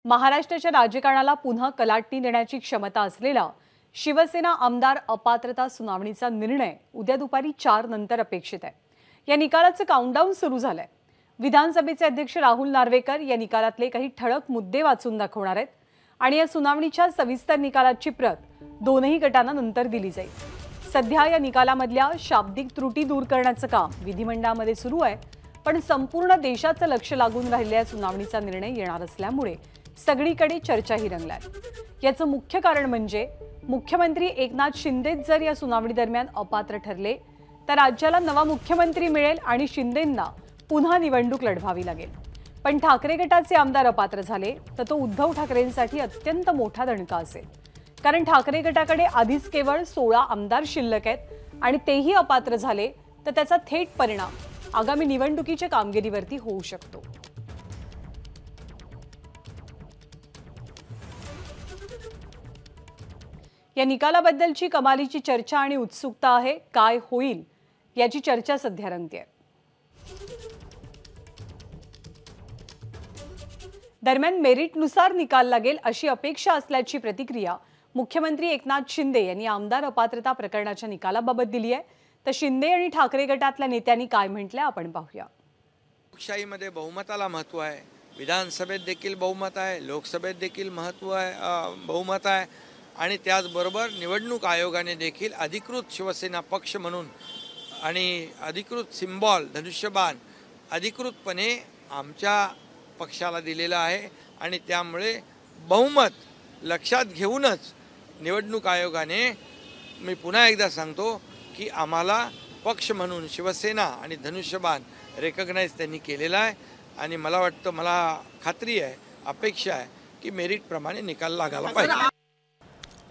महाराष्ट्राच्या राजकारणाला पुन्हा कलाटणी देण्याची क्षमता असलेला शिवसेना आमदार अपात्रता सुनावणीचा निर्णय उद्या दुपारी 4 नंतर अपेक्षित आहे। या निकालाचं काउंटडाऊन सुरू झालंय। विधानसभेचे अध्यक्ष राहुल नार्वेकर या निकालातले काही ठळक मुद्दे वाचून दाखवणार आहेत आणि या सुनावणीच्या सविस्तर निकालाची प्रत दोनही गटांना नंतर दिली जाईल। सध्या या निकालामधल्या शाब्दिक त्रुटी दूर करण्याचं काम विधिमंडळामध्ये सुरू आहे, पण संपूर्ण देशाचं लक्ष लागून राहिलेल्या सुनावणीचा निर्णय येणार असल्यामुळे सगळीकडे चर्चाही रंगलाय। याचं मुख्य कारण म्हणजे मुख्यमंत्री एकनाथ शिंदे जर या सुनावणी दरम्यान अपात्र ठरले तर राज्याला नवा मुख्यमंत्री मिळेल आणि शिंदेंना पुन्हा निवडणूक लढवावी लागेल। पण ठाकरे गटाचे आमदार अपात्र झाले तर तो उद्धव ठाकरेंसाठी अत्यंत मोठा दणका असेल, कारण ठाकरे गटाकडे आधीच केवळ 16 आमदार शिल्लक आहेत आणि तेही अपात्र झाले तर त्याचा थेट परिणाम आगामी निवडणुकीच्या कामगिरीवरती होऊ शकतो। या निकालाबद्दलची कमालीची चर्चा आणि उत्सुकता आहे। काय होईल याची चर्चा सध्या रंगतेय। दरम्यान मेरिटनुसार निकाल लागेल अशी अपेक्षा असल्याची प्रतिक्रिया मुख्यमंत्री एकनाथ शिंदे यांनी आमदार अपात्रता प्रकरणाच्या निकालाबाबत दिली आहे। तर शिंदे आणि ठाकरे गटातल्या नेत्यांनी काय म्हटलंय आपण पाहूया। लोकशाहीमध्ये बहुमताला महत्त्व आहे, विधानसभेत देखील बहुमत आहे, लोकसभेत देखील बहुमत आहे आणि त्याचबरोबर निवडणूक आयोगाने देखील अधिकृत शिवसेना पक्ष म्हणून आणि अधिकृत सिम्बॉल धनुष्यबाण अधिकृतपणे आमच्या पक्षाला दिलेला आहे आणि त्यामुळे बहुमत लक्षात घेऊनच निवडणूक आयोगाने, मी पुन्हा एकदा सांगतो की आम्हाला पक्ष म्हणून शिवसेना आणि धनुष्यबाण रेकग्नाइज त्यांनी केलेला आहे आणि मला वाटतं, मला खात्री आहे, अपेक्षा आहे की मेरिटप्रमाणे निकाल लागायला पाहिजे।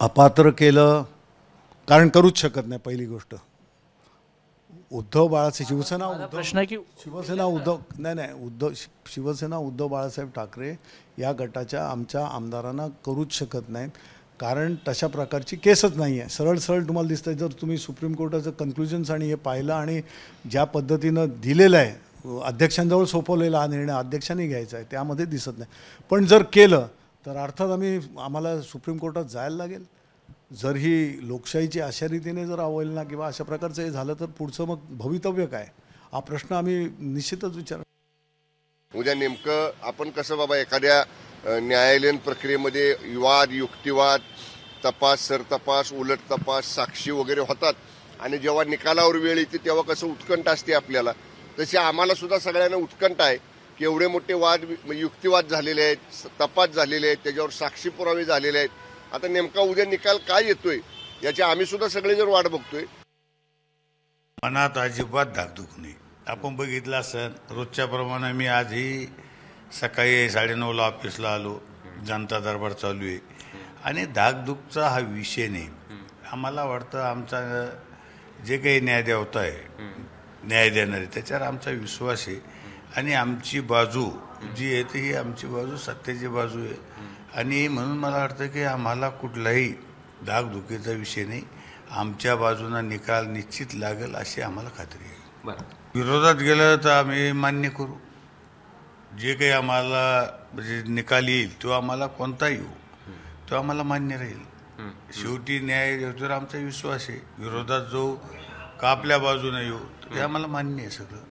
अपात्र केलं कारण करूच शकत नाही। पहिली गोष्ट उद्धव बाळासाहेब शिवसेना उद्धव बाळासाहेब ठाकरे या गटाच्या आमच्या आमदारांना करूच शकत नाहीत, कारण तशा प्रकारची केसच नाही आहे। सरळ सरळ तुम्हाला दिसतंय, जर तुम्ही सुप्रीम कोर्टाचं कन्क्लुजन्स आणि हे पाहिलं आणि ज्या पद्धतीनं दिलेलं आहे, अध्यक्षांजवळ सोपवलेला हा निर्णय अध्यक्षांनी घ्यायचा आहे, त्यामध्ये दिसत नाही। पण जर केलं तर अर्थात आम्हाला सुप्रीम कोर्टात जायला लागेल। जर ही लोकशाहीची अशा रीतीने जर अवहेलना किंवा अशा प्रकारचं हे झालं तर पुढचं मग भवितव्य काय, हा प्रश्न आम्ही निश्चितच विचार। उद्या नेमकं आपण कसं बाबा एखाद्या न्यायालयीन प्रक्रियेमध्ये वाद, युक्तिवाद, तपास, सरतपास, उलट तपास, साक्षी वगैरे होतात आणि जेव्हा निकालावर वेळ येते तेव्हा कसं उत्कंठ असते आपल्याला, तशी आम्हाला सुद्धा सगळ्यांना उत्कंठ आहे की एवढे मोठे वाद, युक्तिवाद झालेले आहेत, तपास झालेले आहेत, त्याच्यावर साक्षी पुरावे झालेले आहेत। आता नेमका उद्या निकाल काय येतोय याची आम्ही सुद्धा सगळेजण वाट बघतोय। मनात अजिबात धाकधूक नाही। आपण बघितलं असेल, रोजच्या प्रमाणे मी आजही सकाळी 9:30ला ऑफिसला आलो, जनता दरबार चालू आहे आणि धाकधूकचा हा विषय नाही। आम्हाला वाटतं आमचा जे काही न्यायदेवता आहे, न्याय देणारे, त्याच्यावर आमचा विश्वास आहे आणि आमची बाजू जी आहे ती आमची बाजू सत्तेची बाजू आहे आणि म्हणून मला वाटतं की आम्हाला कुठलाही धाकधुकीचा विषय नाही। आमच्या बाजूने निकाल निश्चित लागेल अशी आम्हाला खात्री आहे। विरोधात गेलं तर आम्ही मान्य करू, जे काही आम्हाला म्हणजे निकाल येईल तो आम्हाला कोणता येऊ तो आम्हाला मान्य राहील। शेवटी न्याय याच्यावर आमचा विश्वास आहे। विरोधात जो का आपल्या बाजूने येऊ ते आम्हाला मान्य आहे सगळं।